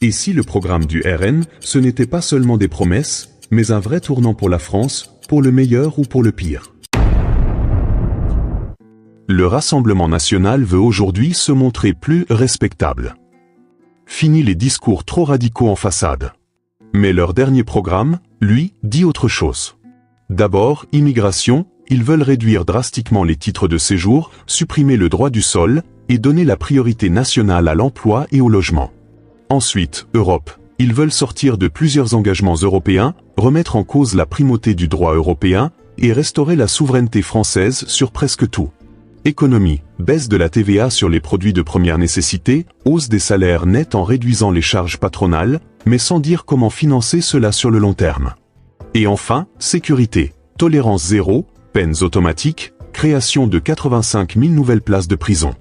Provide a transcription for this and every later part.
Et si le programme du RN, ce n'était pas seulement des promesses, mais un vrai tournant pour la France, pour le meilleur ou pour le pire? Le Rassemblement national veut aujourd'hui se montrer plus respectable. Fini les discours trop radicaux en façade. Mais leur dernier programme, lui, dit autre chose. D'abord, immigration, ils veulent réduire drastiquement les titres de séjour, supprimer le droit du sol, et donner la priorité nationale à l'emploi et au logement. Ensuite, Europe. Ils veulent sortir de plusieurs engagements européens, remettre en cause la primauté du droit européen, et restaurer la souveraineté française sur presque tout. Économie, baisse de la TVA sur les produits de première nécessité, hausse des salaires nets en réduisant les charges patronales, mais sans dire comment financer cela sur le long terme. Et enfin, sécurité, tolérance zéro, peines automatiques, création de 85 000 nouvelles places de prison.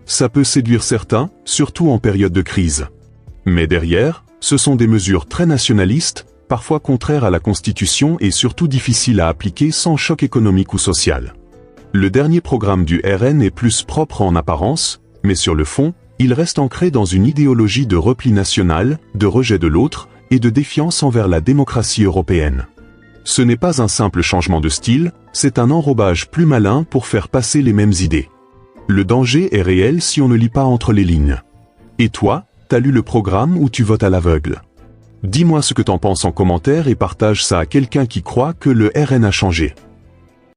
Ça peut séduire certains, surtout en période de crise. Mais derrière, ce sont des mesures très nationalistes, parfois contraires à la Constitution et surtout difficiles à appliquer sans choc économique ou social. Le dernier programme du RN est plus propre en apparence, mais sur le fond, il reste ancré dans une idéologie de repli national, de rejet de l'autre, et de défiance envers la démocratie européenne. Ce n'est pas un simple changement de style, c'est un enrobage plus malin pour faire passer les mêmes idées. Le danger est réel si on ne lit pas entre les lignes. Et toi, t'as lu le programme ou tu votes à l'aveugle? Dis-moi ce que t'en penses en commentaire et partage ça à quelqu'un qui croit que le RN a changé.